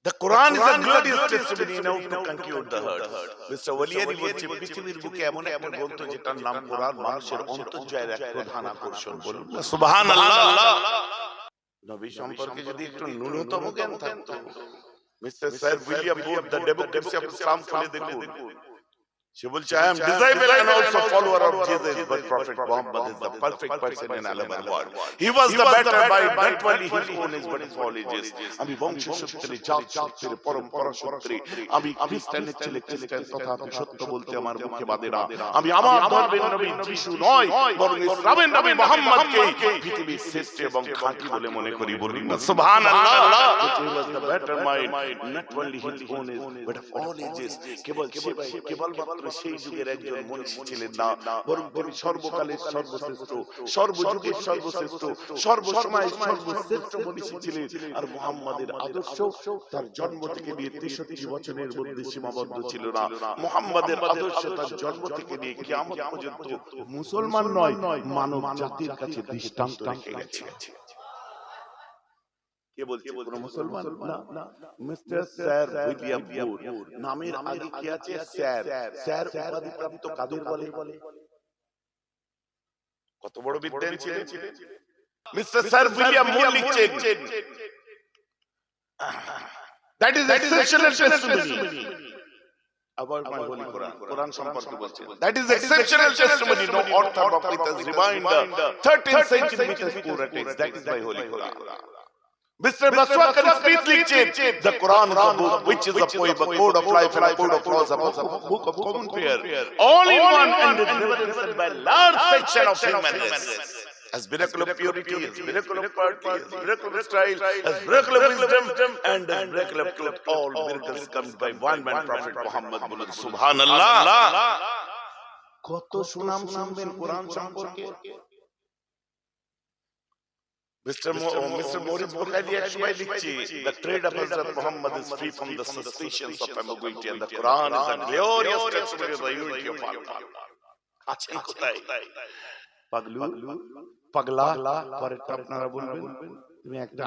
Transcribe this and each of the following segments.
The Quran is a glorious testimony now to conclude the herd. Mr. Waliari বলছে পৃথিবীর বুকে এমন একটা গ্রন্থ যেটার নাম কোরআন মানুষের অন্তর্জয়ের এক প্রধান আকর্ষণ। বলুন সুবহানাল্লাহ। নবী সম্পর্কে যদি একটু ন্যূনতম জ্ঞান থাকতো, mister sir William Booth the democracy of Islam খুলে দেখুন। She will say, I am disciple and also follower of Jesus, but Prophet Muhammad is the perfect person in all our world. He was the better by not only his own age, but his knowledge. আমি বংশসূত্রে, জাতসূত্রে, পরম্পরা সূত্রে, আমি খ্রিস্টানের ছেলে খ্রিস্টান, তথাপি সত্য বলতে আমার মুখে বাধে না। আমি আমার ধর্মের নবী যিশু নয়, বরং ইসলামের নবী মুহাম্মদকে পৃথিবীর শ্রেষ্ঠ এবং খাঁটি বলে মনে করি। বলি না সুবহানাল্লাহ। He was the better mind, not only his own age, but of all ages. কেবল সেই যুগের একজন মনীষী ছিলেন না, বরং তিনি সর্বকালের সর্বশ্রেষ্ঠ, সর্বযুগের সর্বশ্রেষ্ঠ, সর্বসময়ের সর্বশ্রেষ্ঠ মনীষী ছিলেন। আর মুহাম্মাদের আদর্শ তার জন্ম থেকে নিয়ে 63 বছরের মধ্যে সীমাবদ্ধ ছিল না। মুহাম্মাদের আদর্শ তার জন্ম থেকে নিয়ে কিয়ামত পর্যন্ত মুসলমান নয়, মানব জাতির কাছে দৃষ্টান্ত রেখে গেছে। কে বলছে? কোন মুসলমান না। মিস্টার স্যার উইলিয়াম বুথ নামের আগে কি আছে? স্যার। স্যার উপাধি প্রাপ্ত কাদের বলে? কত বড় বিদ্বান ছিলেন মিস্টার স্যার উইলিয়াম বুথ লিখছেন, that is exceptional testimony about my holy Quran. Quran সম্পর্কে বলছেন, that is exceptional testimony no author of it has remained 13th century with his poor text. That is my holy Quran. Mr. Baswakar Smith likhchen, the Quran is a book which is a poem, a code of life and a code of laws, a book of common prayer, all in one, and is never written by large section of humanness. As miracle of purity, as miracle of purity, as miracle of style, as miracle of wisdom, and as miracle of truth. All miracles come by one man, Prophet Muhammad. Bolun Subhanallah. কত সুনাম শুনবেন কোরআন সম্পর্কে। Mr. Morris Bukhari actually লিখছে, the trade of Hazrat Muhammad is free from the suspicions of ambiguity, and the Quran is a glorious testimony of the unity of Allah. আছেন কোথায়? পাগলা পরে আপনারা বলবেন তুমি একটা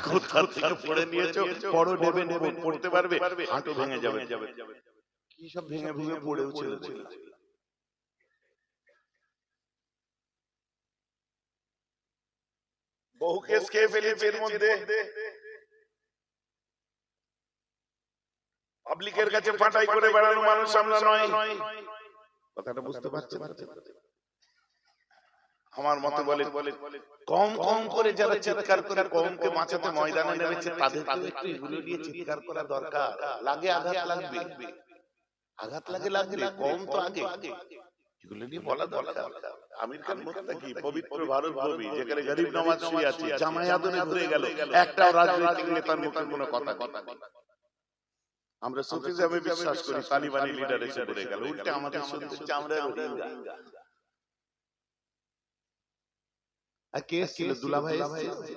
কোথা থেকে পড়ে নিয়েছো, পড়ো নেবেন, পড়তে পারবে, হাঁটু ভেঙে যাবে। কি সব ভেঙে ভেঙে পড়েও ছিল। বহু কেস খেয়ে ফেলেছে এর মধ্যে। পাবলিকের কাছে ফাটাই করে বেড়ানো মানুষ আমরা নয়। কথাটা বুঝতে পারছেন? আমার মতে বলে কম কম করে যারা চিৎকার করে কমকে বাঁচাতে ময়দানে নেমেছে, তাদেরকে একটু এগুলো নিয়ে চিৎকার করা দরকার। লাগে আঘাত লাগবে, আঘাত লাগলে কম তো আগে এগুলো নিয়ে বলা দরকার। আমির খান মুত্তাকি পবিত্র ভারত ভূমি, যেখানে গরিব নওয়াজ শুয়ে আছে, জামাই আদরে ঘুরে গেল, একটাও রাজনৈতিক নেতার মুখে কোনো কথা। আমরা সুফিজমে বিশ্বাস করি, তালিবানি লিডার এসে ঘুরে গেল, উল্টে আমাদের শুনতে আমরা রোহিঙ্গা। আর কেস ছিল দুলাভাই এসেছে,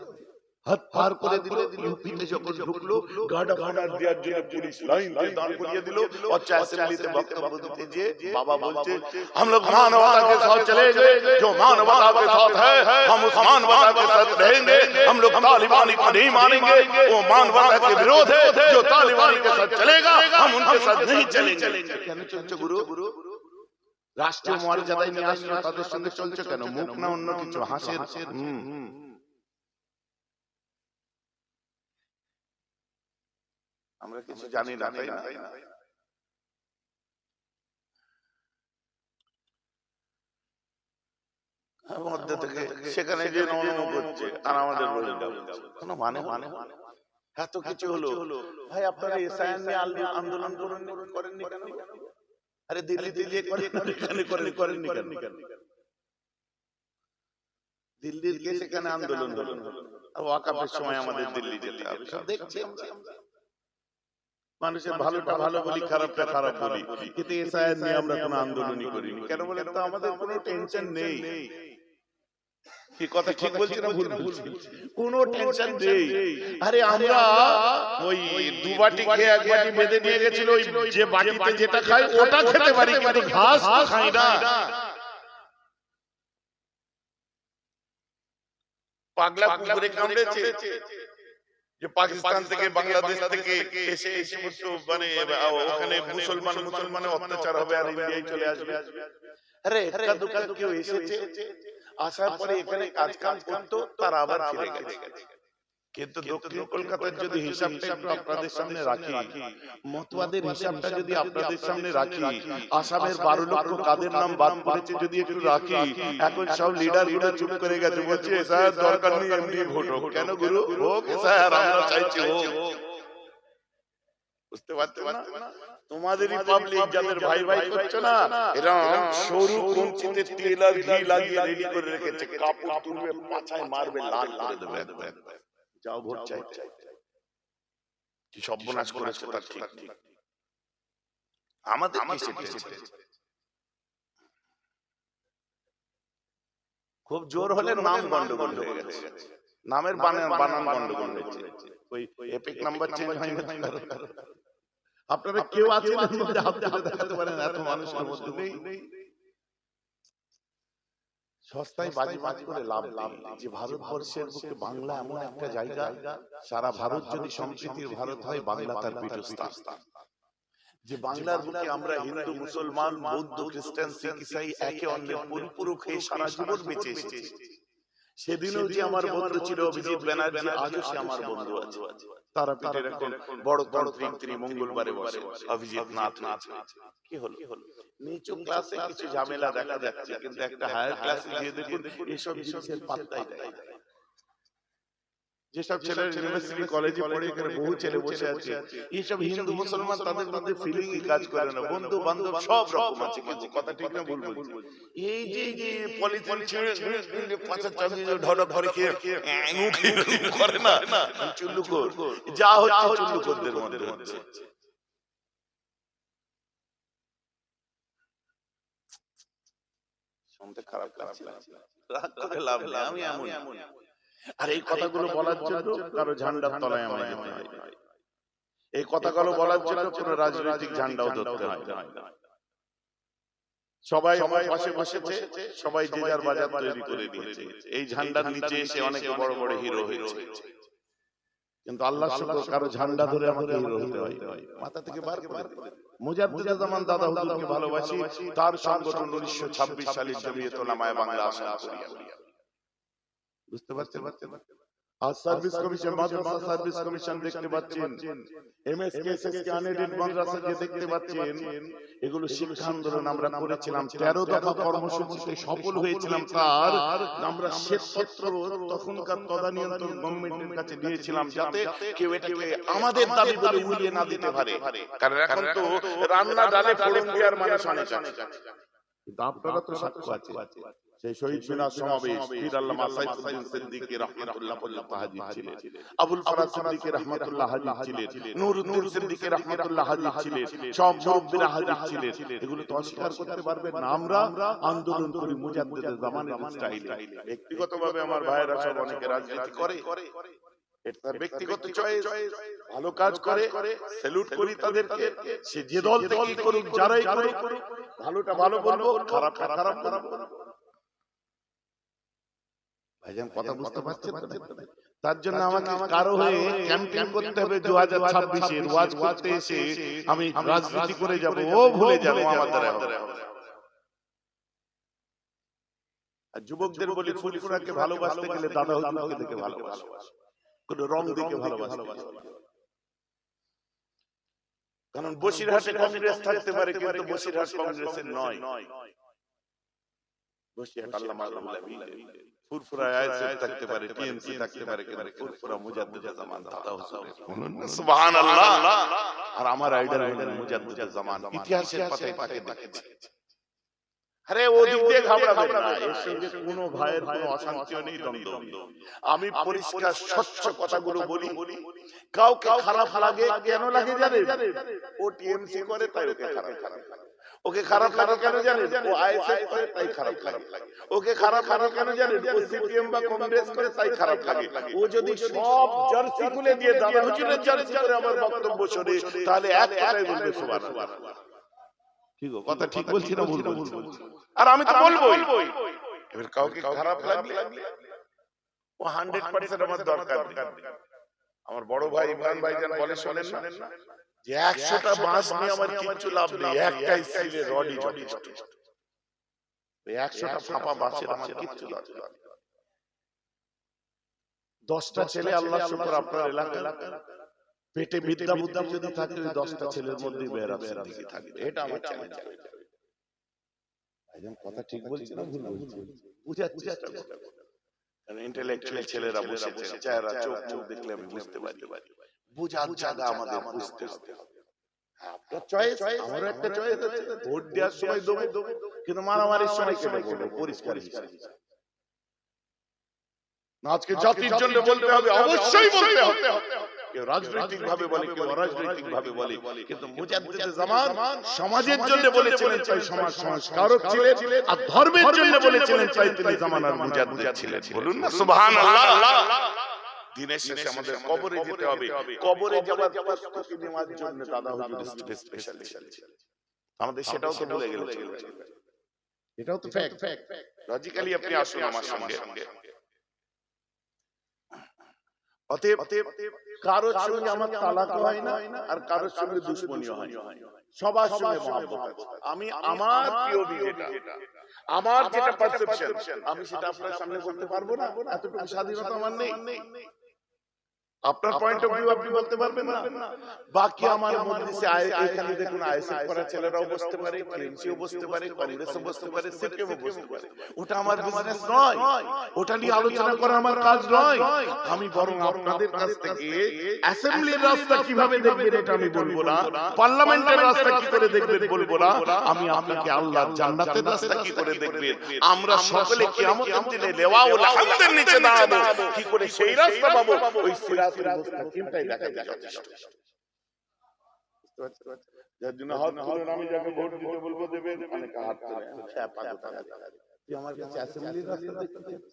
হাত পার করে দিল, ইউপিতে যখন ঢুকলো গার্ড অফ অনার দেওয়ার জন্য পুলিশ লাইন দিয়ে দাঁড় করিয়ে দিল। অচ্ছা অ্যাসেম্বলিতে বক্তব্য দিতে যে বাবা বলছে, हम लोग मानवता के साथ चलेंगे, जो मानवता के साथ है हम उस मानवता के साथ रहेंगे, हम लोग तालिबानी को नहीं मानेंगे, वो मानवता के विरोध है, जो तालिबानी के साथ चलेगा हम उनके साथ नहीं चलेंगे। কেন চলছে গুরু? রাষ্ট্রীয় মর্যাদায় নিয়ে আসলো, তাদের সঙ্গে চলছে কেন? মুখ না অন্য কিছু, হাসির। আমরা কিছু জানি না, তাই না? মধ্যে থেকে সেখানে যে নমনম করছে আর আমাদের কোনো মানে এত কিছু হলো। ভাই আপনারা এসআইএন নিয়ে আন্দোলন করেননি কেন? আরে দিল্লিতে গিয়ে করেননি কেন? দিল্লির গিয়ে সেখানে আন্দোলন হলো, আর ওয়াকাফের সময় আমাদের দিল্লি যেতে হবে। সব দেখছি মানুষের ভালোটা ভালো বলি, খারাপটা খারাপ বলি, কিন্তু এসআইএন নিয়ে আমরা কোনো আন্দোলনই করিনি। কেন বলেন তো? আমাদের কোনো টেনশন নেই। কি কথা ঠিক বলছি না ভুল বলছি? কোনো টেনশন নেই। আরে আমরা ওই দু বাটি খেয়ে এক বাটি বেঁধে নিয়ে গেছিল, ওই যে বাটিতে যেটা খাই ওটা খেতে পারি, কিন্তু ঘাস খাই না। পাগলা কুকুরে কামড়েছে, যে পাকিস্তান থেকে বাংলাদেশ থেকে এসে এই সমস্ত মানে ওখানে মুসলমানের অত্যাচার হবে আর ইন্ডিয়ায় চলে আসবে। আরে একা দুকা কেউ এসেছে, আসার পরে এখানে কাজ কাম করতো, তারা আবার ফিরে গেছে। কিন্তু দক্ষিণ কলকাতার যদি হিসাবটা একটু আপনাদের সামনে রাখি, মতুয়াদের হিসাবটা যদি আপনাদের সামনে রাখি, আসামের 12 লক্ষ কাদের নাম বাদ পড়েছে যদি একটু রাখি, এখন সব লিডার গুলো চুপ করে গেছে, বলছে স্যার দরকার নেই এমনি ভোট হোক। কেন গুরু হোক স্যার, আমরা চাইছি হোক। বুঝতে পারছেন না? তোমাদের রিপাবলিক যাদের ভাই ভাই করছো না, এরা সরু কঞ্চিতে তেল আর ঘি লাগিয়ে রেডি করে রেখেছে, কাপড় তুলবে, পাছায় মারবে, লাল করে দেবে একদম। যাও ভোট চাইতে। কি সর্বনাশ করেছে তার ঠিক ঠিক। আমাদের খুব জোর হলে নাম গন্ডগোল হয়ে গেছে, নামের বানান গন্ডগোল হয়েছে। ওই এপিক নাম্বার চেঞ্জ হয় না। আপনারা কেউ আছেন যে হাত তুলে দেখাতে পারেন এত মানুষের মধ্যে নেই? সস্তায় বাজি করে লাভ নেই। যে ভারতবর্ষের বুকে বাংলা এমন একটা জায়গা, সারা ভারত যদি সম্প্রীতির ভারত হয়, বাংলা তার পীঠস্থান। যে বাংলার বুকে আমরা হিন্দু, মুসলমান, বৌদ্ধ, খ্রিস্টান, শিখ, ইসাই একে অন্যের পরিপূরক হয়ে সারা জীবন বেঁচে এসেছি। সেদিনও যে আমার বন্ধু ছিল অভিজিৎ ব্যানার্জি, আজও সে আমার বন্ধু আছে। তারাপীঠের এখন বড় তান্ত্রিক, তিনি মঙ্গলবারে বসে, অভিজিৎ নাথ। কি হলো? নিচু ক্লাসে কিছু ঝামেলা দেখা যাচ্ছে, কিন্তু একটা হায়ার ক্লাসে গিয়ে দেখুন এসব জিনিসের পাত্তাই দেয় না। যেসব ছেলে ইউনিভার্সিটি কলেজে পড়ে, এখানে বহু ছেলে বসে আছে, এইসব হিন্দু মুসলমান তাদের মধ্যে ফিলিং কাজ করে না, বন্ধু বান্ধব সব রকম আছে। কিন্তু কথা ঠিক না ভুল বলছি? এই যে পলিথিন ছেড়ে পাঁচা চালিয়ে ঢড় ভরে খেয়ে করে না, চুল্লুকর যা হচ্ছে চুল্লুকরদের মধ্যে হচ্ছে। শুনতে খারাপ লাগছে, রাগ করে লাভ নেই, আমি এমন। আর এই কথাগুলো বলার জন্য কারো ঝান্ডার তলায় আমায় যেতে হয়, এই কথাগুলো বলার জন্য কোন রাজনৈতিক ঝান্ডাও ধরতে হয় না। সবাই আমার পাশে বসেছে, সবাই যে যার বাজার তৈরি করে দিয়েছে, এই ঝান্ডার নিচে এসে অনেকে বড় বড় হিরো হয়েছে। কিন্তু আল্লাহ শুকর, কারো ঝান্ডা ধরে আমাকে হিরো হতে হয় মাথা থেকে বার করে। মুজাদ্দিদে জামান দাদা হুজুরকে ভালোবাসি, তার সংগঠন 1926 সালে জমিয়ত উলামায়ে বাংলা আসাম করিয়া। বুঝতে পারছেন? আজ সার্ভিস কমিশন, মাদ্রাসা সার্ভিস কমিশন দেখতে পাচ্ছেন, এমএসকে এসএসকে আনএডেড মাদ্রাসা যে দেখতে পাচ্ছেন, এগুলো শিক্ষা আন্দোলন আমরা করেছিলাম। 13 দফা কর্মসূচিতে সফল হয়েছিলাম। তার আমরা শ্বেতপত্র তখনকার তদানীন্তন গভর্নমেন্টের কাছে দিয়েছিলাম, যাতে কেউ এটাকে আমাদের দাবি বলে উড়িয়ে না দিতে পারে। কারণ এখন তো রান্না ডালে ফোড়ন দেওয়ার মানুষ অনেক আছে। আপনারা তো সাক্ষ্য আছে। সেই শহীদ মিনার সমাবেশ পীর আল্লামা সাইফুদ্দিন সিদ্দিকী রাহমাতুল্লাহ হাজির ছিলেন, আবুল ফরাজ সিদ্দিকী রাহমাতুল্লাহ হাজির ছিলেন, নূরুদ্দিন সিদ্দিকী রাহমাতুল্লাহ হাজির ছিলেন, সব মুরব্বিরা হাজির ছিলেন। এগুলো তো অস্বীকার করতে পারবেন না। আমরা আন্দোলন করি মুজাদ্দিদে জামানের স্টাইলে। ব্যক্তিগতভাবে আমার ভাইয়েরা সব অনেকে রাজনীতি করে, এটা ব্যক্তিগত চয়েস, ভালো কাজ করে, স্যালুট করি তাদেরকে। সে যে দল থেকে করুক, যারাই করুক, ভালোটা ভালো বলবো, খারাপটা খারাপ বলবো। ভাইজান কথা বুঝতে পারছেন? তার জন্য আমাকে কারো হয়ে ক্যাম্পেইন করতে হবে 2026 এর ওয়াজ করতে এসে আমি রাজনীতি করে যাব, ও ভুলে যাব, আমার দ্বারা হবে। আর যুবকদের বলি, ফুলফুরাকে ভালোবাসতে গেলে দাদা হুজুরকে দেখে ভালোবাসো, কোন রং দেখে ভালোবাসো। কারণ বসিরহাটে কংগ্রেস থাকতে পারে, কিন্তু বসিরহাট কংগ্রেসের নয়। বসিরহাট আল্লামা ফুরফুরায় আইএসএফ থাকতে পারে, টিএমসি থাকতে পারে, কিন্তু ফুরফুরা মুজাদ্দিদে জামান দাদা হুজুরের। সুবহানাল্লাহ। আর আমার আইডল হলেন মুজাদ্দিদে জামান, ইতিহাসের পাতায় তাকে দেখেছি। আরে ওদিক দিয়ে ঘাবড়াবেন না, এর সঙ্গে কোনো ভাইয়ের কোনো অশান্তিও নেই, দ্বন্দ্ব। আমি পরিষ্কার স্বচ্ছ কথাগুলো বলি। কাউকে খারাপ লাগে, কেন লাগে জানেন? ও টিএমসি করে তাই ওকে খারাপ লাগে। ওকে খারাপ লাগে কেন জানেন? ও আইএসএফ করে তাই খারাপ লাগে। ওকে খারাপ লাগে কেন জানেন? ও সিপিএম বা কংগ্রেস করে তাই খারাপ লাগে। ও যদি সব জার্সি খুলে দিয়ে দাদা হুজুরের জার্সি করে আমার বক্তব্য শোনে, তাহলে এক কথাই বলবে সুবহানাল্লাহ। ঠিক কথা ঠিক বলছি না ভুল বলছি? আর আমি তো বলবোই। এবার কাউকে খারাপ লাগলে ও 100% আমার দরকার নেই। আমার বড় ভাই ইমরান ভাইজান বলে শোনেন না যে 100টা বাঁশ নিয়ে আমার কিচ্ছু লাভ নেই, একটাই স্টিলের রডই যথেষ্ট। 100টা ফাঁপা বাঁশের আমার কিচ্ছু লাভ নেই। 10টা ছেলে আল্লাহ শুকর আপনার এলাকায় পেটে বিদ্যা বুদ্ধি যদি থাকে ওই 10টা ছেলের মধ্যেই বেহরা সিদ্দিকী থাকবে, এটা আমার চ্যালেঞ্জ। ভাইজান কথা ঠিক বলছি না ভুল বলছি? বুঝার চেষ্টা করুন। কারণ ইন্টেলেকচুয়াল ছেলেরা বসেছে, চেহারা চোখ মুখ দেখলে আমি বুঝতে পারি। বুঝার জায়গা আমাদের বুঝতে হবে। আপনার চয়েস, আমারও একটা চয়েস আছে। ভোট দেওয়ার সময় দেবো, কিন্তু মারামারির সময় কেটে বলবো পরিষ্কার হিসাবে। আজকে জাতির জন্য বলতে হবে, অবশ্যই বলতে হবে। কেউ রাজনৈতিক ভাবে বলে, কেউ অরাজনৈতিক ভাবে বলে, কিন্তু মুজাদ্দিদে জামান সমাজের জন্য বলেছিলেন তাই সমাজ সংস্কারক ছিলেন, আর ধর্মের জন্য বলেছিলেন তাই তিনি জামানার মুজাদ্দিদ ছিলেন। বলুন না সুবহানাল্লাহ। দিনের শেষে আমাদের কবরে যেতে হবে, কবরে যাওয়ার প্রস্তুতি নেওয়ার জন্য দাদা হুজুর স্পেশালিস্ট। আমাদের সেটাও তো ভুলে গেলে চলবে, এটাও তো ফ্যাক্ট। লজিক্যালি আপনি আসুন আমার সঙ্গে। অতএব কারোর সঙ্গে আমার তালাক হয় না, আর কারোর সঙ্গে দুশমনিও হয় না, সবার সঙ্গে মহব্বত আছে। আমি আমার পিওভি যেটা, আমার যেটা পারসেপশন, আমি সেটা আপনার সামনে বলতে পারবো না, এতটুকু স্বাধীনতা আমার নেই। আপনার পয়েন্ট অফ ভিউ আপনি বলতে পারবেন না। বাকি আমার মজলিসে এখানে দেখুন আইএসএফ করা ছেলেরাও বসতে পারে, টিএমসিও বসতে পারে, কংগ্রেসও বসতে পারে, সিপিএমও বসতে পারে। ওটা আমার বিজনেস নয়, ওটা নিয়ে আলোচনা করা আমার কাজ নয়। আমি বরং আপনাদের কাছ থেকে অ্যাসেম্বলির রাস্তা কিভাবে দেখবেন এটা আমি বলবো না, পার্লামেন্টের রাস্তা কি করে দেখবেন বলবো না, আমি আপনাকে আল্লাহর জান্নাতের রাস্তা কি করে দেখবেন, আমরা সকলে কিয়ামতের দিনে লেওয়াউল হামদের নিচে দাঁড়াবো, কি করে সেই রাস্তা পাবো, ওই সিরাতুল মুস্তাকিমটাই দেখাতে যথেষ্ট। যার জন্য হাত তুলুন, আমি যাকে ভোট দিতে বলবো দেবেন, অনেকে হাত তোলে, হ্যাঁ পাগল পাগল। তুই আমার কাছে অ্যাসেম্বলির রাস্তা দেখতে চাস,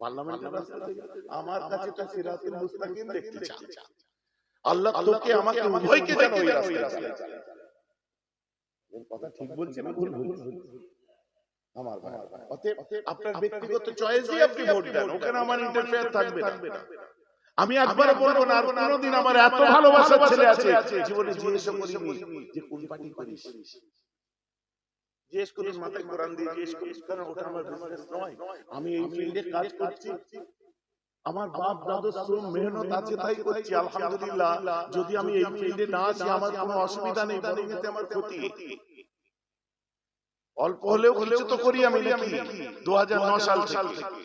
পার্লামেন্টের রাস্তা দেখতে চাস, আমার কাছে তো সিরাতুল মুস্তাকিম দেখতে চাস। আল্লাহ তোকে আমাকে উভয়কে যেন ওই রাস্তায় চালায়। কথা ঠিক বলছি না ভুল বলছি? আমার ভাই, অতএব আপনার ব্যক্তিগত চয়েসই আপনি ভোট দেন, ওখানে আমার ইন্টারফেয়ার থাকবে না। আমি একবার বলবো না, আর কোনদিন আমার এত ভালোবাসার ছেলে আছে জীবনে জিজ্ঞেস করিনি যে কোন পার্টি করিস, জিজ্ঞেস করিস মাথায় কোরআন দিয়ে জিজ্ঞেস করিস, কারণ ওটা আমার বিজনেস নয়। আমি এই ফিল্ডে কাজ করছি, আমার বাপ দাদু শ্রম মেহনত আছে তাই করছি, আলহামদুলিল্লাহ। যদি আমি এই ফিল্ডে না আসি আমার কোনো অসুবিধা নেই, বরং এতে আমার ক্ষতি। অল্প হলেও কিছু তো করি আমি নাকি 2009 সাল থেকে।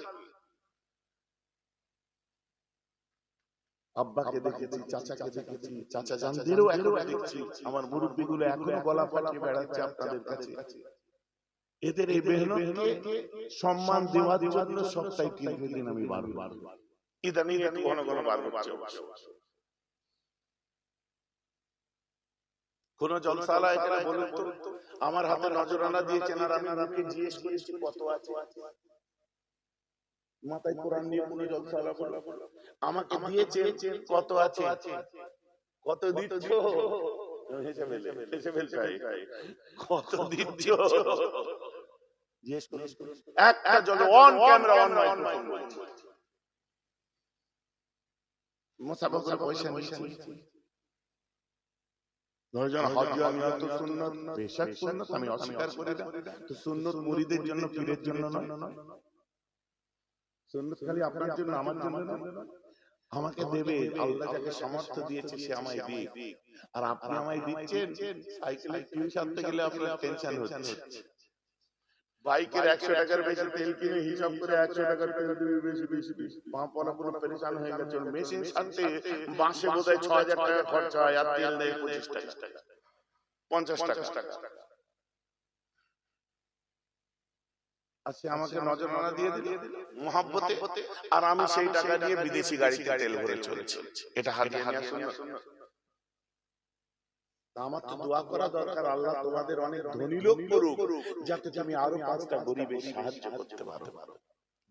আব্বাকে দেখেছি, চাচাকে দেখেছি, চাচা জানদেরও এখনো দেখছি, আমার মুরব্বিগুলো এখনো গলা ফাটিয়ে বেড়াচ্ছে আপনাদের কাছে। এদের এই মেহনতকে সম্মান দেওয়ার জন্য সপ্তাহে 3 দিন আমি বারবার ইদানিং একটু ঘন ঘন বার হচ্ছে। কোন জলসালা এখানে বলুন তো, আমার হাতে নজরানা দিয়েছেন আর আমি মুখে জিজ্ঞেস করেছি কত আছে, মাথায় কোরআন নিয়ে কোন জলসালা বলা আমাকে দিয়েছেন কত আছে, কত দিচ্ছ, কত দিচ্ছ জিজ্ঞেস করিস। একটা জল অন ক্যামেরা অন মাইক্রোফোন মুসাফা পয়সা নিয়েছি। ধরজন হজ আমি তো সুন্নাত, বেশক সুন্নাত আমি অস্বীকার করি না, তো সুন্নাত মুরিদের জন্য পীরের জন্য নয়, সুন্নাত খালি আপনার জন্য আমার জন্য না। আমাকে দেবে আল্লাহ, যাকে সামর্থ্য দিয়েছে সে আমায় দিক, আর আপনি আমায় দিচ্ছেন। সাইকেলে টিউব সারতে গেলে আপনার টেনশন হচ্ছে, বাইকের 100 টাকার বেশি তেল কিনে হিসাব করে 100 টাকার তেল দিবে বেশি পাঁপলা পুরো পরেশান হয়ে গেছে। মেশিন সারতে বাসে বোধহয় 6000 টাকা খরচা হয়, আর তেল নেই 25 টাকা 50 টাকা। আচ্ছা আমাকে নজরানা দিয়ে দিল মহব্বতে, আর আমি সেই টাকা দিয়ে বিদেশি গাড়িতে তেল ভরে চলেছি। এটা হাতে হাতে সুন্নাত। আমার তো দোয়া করা দরকার, আল্লাহ তোমাদের অনেক ধনী লোক করুক, যাতে তুমি আরো 5টা গরিবের সাহায্য করতে পারো।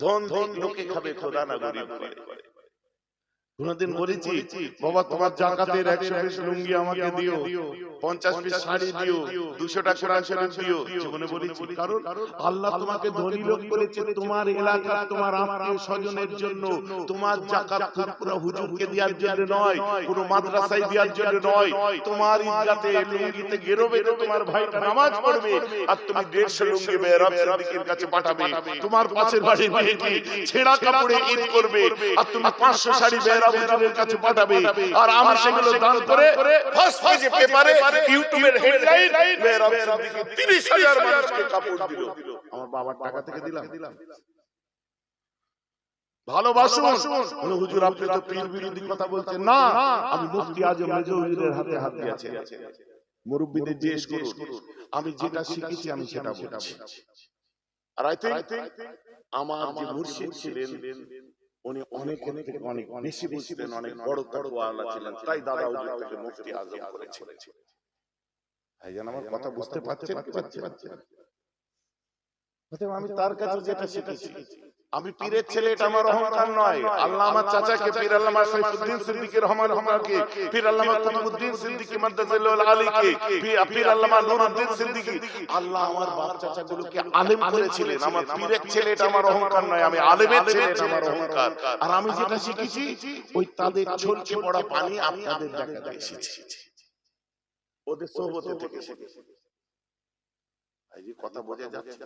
ধন ধন লোকে খাবে, খোদা না গরিব করে। কোনদিন বলেছি বাবা তোমার জাকাতের 100 পিস লুঙ্গি আমাকে দিও, 50 পিস শাড়ি দিও, 200 টাকা কোরআন শরীফ দিও? জীবনে বলেছি? কারণ আল্লাহ তোমাকে ধনী লোক করেছে তোমার এলাকার তোমার আত্মীয় স্বজনের জন্য। তোমার জাকাত পুরো হুজুরকে দেওয়ার জন্য নয়, কোনো মাদ্রাসায় দেওয়ার জন্য নয়। তোমার ঈদগাতে লুঙ্গিতে গেরোবেতে তোমার ভাইটা নামাজ পড়বে, আর তুমি 150 লুঙ্গি বেরাব সিদ্দিকের কাছে পাঠাবে। তোমার পাশের বাড়ির মেয়েটি ছেঁড়া কাপড়ে ঈদ করবে, আর তুমি 500 শাড়ি বেরাব হুজুরের কাছে পাঠাবে। আর আমি সেগুলো দান করে ফার্স্ট পেজে পেপারে ইউটিউবের হেডলাইন, বেরাব সিদ্দিকী 30,000 মানুষকে কাপড় দিল। আমার বাবার টাকা থেকে দিলাম। ভালোবাসুন। হুজুর আপনি তো পীর বিরোধী কথা বলছেন। না, আমি মুফতি আজম মেজো হুজুরের হাতে হাত দিয়েছি। মুরব্বিদের জিজ্ঞেস করুন, আমি যেটা শিখেছি আমি সেটা বলছি। আর আই থিংক আমার যে মুর্শিদ ছিলেন উনি অনেক অনেক বেশি বুঝতেন, অনেক বড় তাকওয়াওয়ালা ছিলেন, তাই দাদা হুজুর থেকে মুফতি আজম করেছিলেন। ভাইজান আমার কথা বুঝতে পারছেন? আমি তার কাছে যেটা শিখেছি, আমি পীরের ছেলে এটা আমার অহংকার নয়। আল্লাহ আমার চাচাকে পীর আল্লামা সাইফুদ্দিন সিদ্দিকী রহমাতুল্লাহকে, পীর আল্লামা কুতুবউদ্দিন সিদ্দিকী মাদ্দাসাল্লাহু আলাইহি, পীর আল্লামা নুরউদ্দিন সিদ্দিকী, আল্লাহ আমার বাপ চাচাগুলোকে আলেম করেছিলেন। আমার পীরের ছেলে এটা আমার অহংকার নয়, আমি আলেমের ছেলে এটা আমার অহংকার। আর আমি যেটা শিখেছি ওই তাদের ছলকে পড়া পানি আপনাদের দেখাতে এসেছি, ওদের সোহবত থেকে শিখেছি। এই যে কথা বোঝা যাচ্ছে?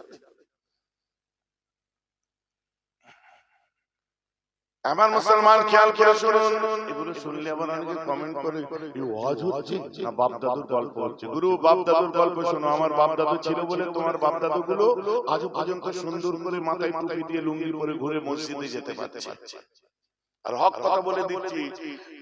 আমার মুসলমান খেয়াল করে শুনুন, এগুলো শুনলে আবার অনেকে কমেন্ট করে এই ওয়াজ হচ্ছে না বাপ দাদুর গল্প হচ্ছে। গুরু বাপ দাদুর গল্প শোনো। আমার বাপ দাদু ছিল বলে তোমার বাপ দাদু গুলো আজও পর্যন্ত সুন্দর করে মাথায় টুপি দিয়ে লুঙ্গি পরে ঘুরে মসজিদে যেতে পারছে। আর হক কথা বলে দিচ্ছি,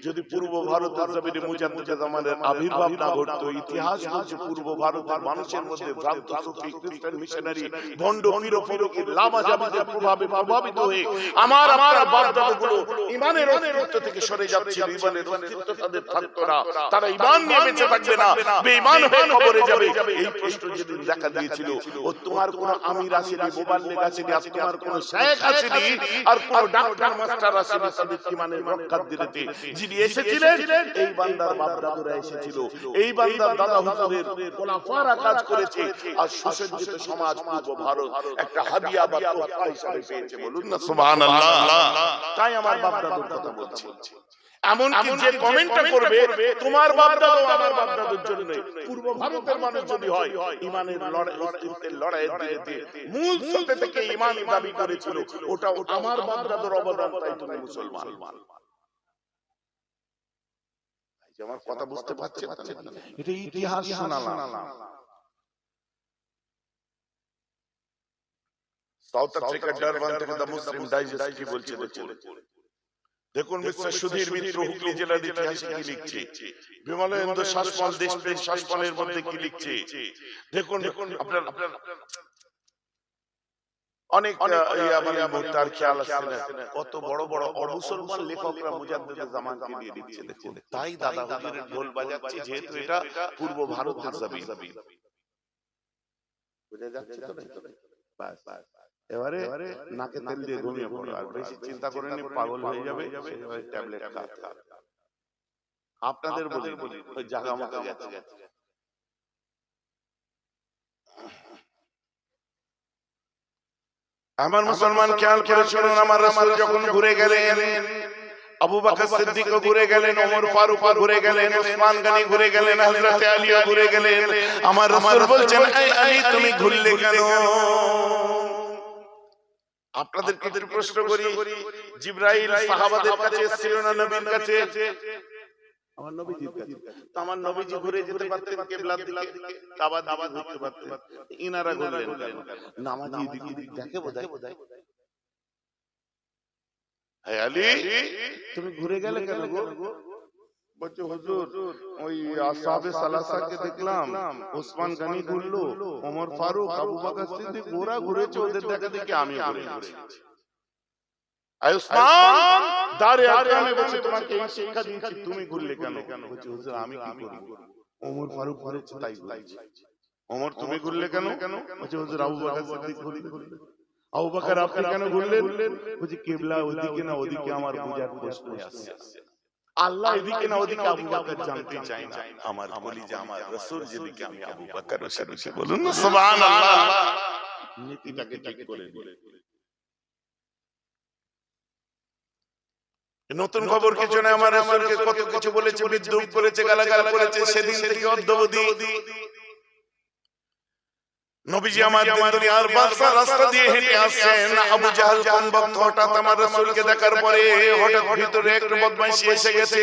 যদি পূর্ব ভারতের জমিনে মুজাদ্দিদ জামানের আবির্ভাব না ঘটতো, ইতিহাস বলছে পূর্ব ভারতের মানুষের মধ্যে ভ্রান্ত সুফি খ্রিস্টান মিশনারি ভণ্ড পীর ফকির লামা জামাতের প্রভাবে প্রভাবিত হয়ে আমার আপনার বাপ দাদুগুলো ঈমানের অস্তিত্ব থেকে সরে যাচ্ছিল। ঈমানের অস্তিত্ব তাদের থাকতো না, তারা ঈমান নিয়ে বেঁচে থাকবে না, বেঈমান হয়ে কবরে যাবে। এই প্রশ্ন যেদিন দেখা দিয়েছিল, ও তোমার কোন আমির আসেনি, মোবাল্লিগ আসেনি, আর তোমার কোন শায়েখ আসেনি, আর কোন ডাক্তার মাস্টার আসেনি, ঈমানের রক্ষার দিতে যিনি এসেছিলেন এই বান্দার বাপ দাদুরা এসেছিল। এই বান্দার দাদা হুজুরের খোলাফারা কাজ করেছে। আর সুসজ্জিত সমাজ পূর্ব ভারত একটা হাদিয়া বা তোহফা হিসেবে পেয়েছে। বলুন না সুবহানাল্লাহ। তাই আমার বাপ দাদুর কথা বলছি। এমনকি যে কমেন্টটা করবে তোমার বাপ দাদু আমার বাপ দাদুর জন্য, পূর্ব ভারতের মানুষ যদি হয়, ঈমানের লড়াই অস্তিত্বের লড়াইয়ের দিকে মূল সত্য থেকে ঈমান দাবি করেছিল, ওটা আমার বাপ দাদুর অবদান। তাই তুমি মুসলমান। আমার কথা বুঝতে পারছেন? এটা ইতিহাস শোনালাম। সাউথ আফ্রিকার ডারবান থেকে দ্য মুসলিম ডাইজেস্ট কি বলছে দেখুন। মিস্টার সুধীর মিত্র হুগলি জেলার ইতিহাসে কি লিখছে, বিমলেন্দ্র শাসমল দেশপ্রেম শাসমলের মধ্যে কি লিখছে দেখুন। আপনার অনেক তার খেয়াল আসছে না, কত বড় বড় অমুসলমান লেখকরা মুজাদ্দিদ জামানকে নিয়ে লিখছে দেখুন। তাই দাদা হুজুরের ঢোল বাজাচ্ছে, যেহেতু এটা পূর্ব ভারতের জমি। বুঝা যাচ্ছে তো? বাস এবারে নাকে তেল দিয়ে ঘুমিয়ে পড়ো, আর বেশি চিন্তা করে নি, পাগল হয়ে যাবে, ট্যাবলেট খান। আপনাদের বলি ওই জায়গা মতো গেছে। আমার মুসলমান খেয়াল করে শুনুন, আমার রাসূল যখন ঘুরে গেলেন, আবু বকর সিদ্দিক ঘুরে গেলেন, ওমর ফারুক ঘুরে গেলেন, ওসমান গনি ঘুরে গেলেন, হযরত আলী ঘুরে গেলেন। আমার রাসূল বলছেন, এই আলী তুমি ঘুরলে কেন? আপনাদেরকে যদি প্রশ্ন করি, জিবরাইল সাহাবাদের কাছে এসেছিল না নবীর কাছে? আমার নবীজির কাছে। তো আমার নবীজি ঘুরে যেতে পারতেন কিবলার দিকে, কাবার দিকে ঘুরতে পারতেন, ইনারা ঘুরলেন কেন? নামাজি দিকে দেখে বোধহয়। হে আলী তুমি ঘুরে গেলে কেন গো? বলছে হুজুর ওই আসহাবে সালাসাকে দেখলাম, ওসমান গনি ঘুরলো, ওমর ফারুক, আবু বকর সিদ্দিক ওরা ঘুরেছে, ওদের দেখা দেখে আমি ঘুরে গেছি। আয় ওসমান দাঁড়ে আকরামে বসে তোমাকে এই শিক্ষা দিয়েছি, তুমি ঘুরলে কেন? বলছে হুজুর আমি কি করব, ওমর ফারুক ঘুরেছে তাই ঘুরেছি। ওমর তুমি ঘুরলে কেন? বলছে হুজুর আবু বকর সিদ্দিক ঘুরলে। আবু বকর আপনি কেন ঘুরলেন? বলছি কিবলা ওদিকে না ওদিকে আমার বুঝার প্রশ্ন আসছে। আল্লাহ এদিকে না ওদিকে আবু বকর জানতে চাই না, আমার কলিজা আমার রাসূল যেদিকে আমি আবু বকর সেদিকে। বলুন না সুবহানাল্লাহ। নীতিটাকে ঠিক করে দিলেন। নতুন খবর কিছু না, আমার রাসূলকে কত কিছু বলেছে, বিদ্রুপ করেছে, গালাগাল করেছে, সেদিন থেকে অদ্যাবধি নবীজি আমার দিন দুনিয়ার বাদশা রাস্তা দিয়ে হেঁটে আসছেন, আবু জাহেল কোন ভক্ত হঠাৎ আমার রাসূলকে দেখার পরে হঠাৎ ভিতরে একটু বদমাইশি এসে গেছে।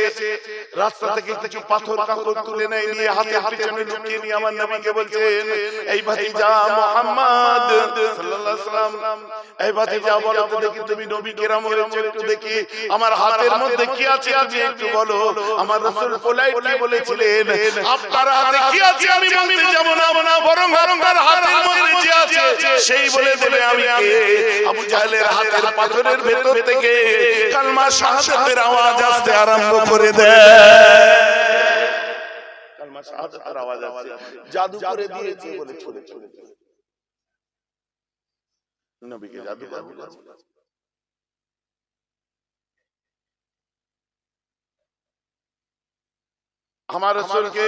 রাস্তা থেকে কিছু পাথর কাকর তুলে নিয়ে হাতে পিছনে লুকিয়ে নিয়ে আমার নবীকে বলছেন, এই ভাতিজা মুহাম্মদ সাল্লাল্লাহু আলাইহি ওয়াসাল্লাম, এই ভাতিজা বলো তো দেখি তুমি নবী কেরাম হয়েছে একটু দেখি, আমার হাতের মধ্যে কি আছে তুমি একটু বলো। আমার রাসূল পোলাইটলি বলেছিলেন, আপনার হাতে কি আছে আমি বলতে যাব না, বরং আপনার হাতের মধ্যে যে আছে সেই বলে দেবে আমি কে। আবু জাহেলের হাতের পাথরের ভেতর থেকে কালমা শাহাদাতের আওয়াজ আসতে আরম্ভ করে দেয়। কালমা শাহাদাতের আওয়াজ আসছে, জাদু করে দিয়েছে বলে ছুড়ে ছুড়ে নবীকে জাদু করে বলেছে। আমার রাসূলকে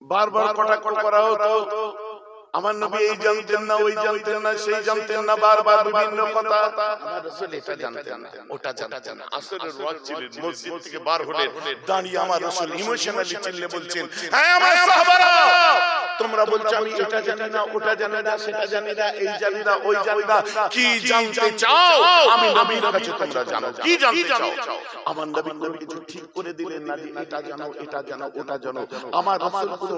বারবার কটাক্ষ করা হতো, আমার নবী এই জানতেন না, ওই জানতেন না, সেই জানতেন না, বারবার বিভিন্ন কথা। আমার রাসূল এটা জানতেন না, ওটা জানতেন না। আসরের ওয়াক্ত ছিল, মসজিদ থেকে বার হলেন, দাঁড়িয়ে আমার রাসূল ইমোশনালি চিল্লে বলছেন, হ্যাঁ আমার সাহাবারা, তোমরা বলছো আমি এটা জানি না, ওটা জানি না, সেটা জানি না, এই জানি না, ওই জানি না, কি জানতে চাও আমি নবীর কাছে তোমরা জানো, কি জানতে চাও? আমার নবী কোনো কিছু ঠিক করে দিলেন না যে এটা জানো, এটা জানো, ওটা জানো। আমার রাসূল কোনো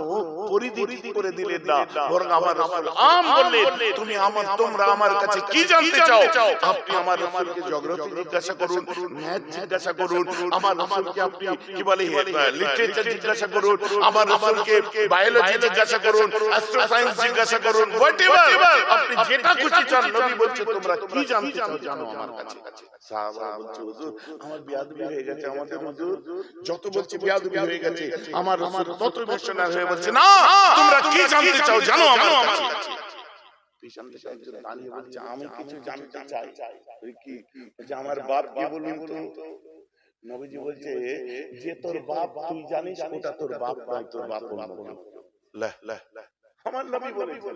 পরিধি ঠিক করে দিলেন না, বরং আমার রাসূল আম বললেন, তুমি তোমরা আমার কাছে কি জানতে চাও? আপনি আমার রাসূলকে জিওগ্রাফি জিজ্ঞাসা করুন, ম্যাথ জিজ্ঞাসা করুন, আমার রাসূলকে আপনি কি বলে লিটারেচার জিজ্ঞাসা করুন, আমার রাসূলকে বায়োলজি জিজ্ঞাসা করুন, অ্যাস্ট্রো সায়েন্স জিজ্ঞাসা করুন, হোয়াটএভার আপনি যেটা খুশি চান। নবী বলছে তোমরা কি জানতে চাও জানো আমার কাছে। সাহাবারা বলছে, হুজুর আমার বিয়াদবি হয়ে গেছে, আমাদের হুজুর যত বলছে বিয়াদবি হয়ে গেছে। আমার রাসূল তত ইমোশনাল হয়ে বলছে, না তোমরা কি জানতে চাও জানো আমার কাছে। পিছন থেকে একজন দাঁড়িয়ে বলছে, আমি কিছু জানতে চাই। কি যে আমার বাপ কে বলুন তো? নবীজি বলছে, যে তোর বাপ তুই জানিস ওটা তোর বাপ নয়, তোর বাপ অন্য। লা লা আমার নবী বলেছে,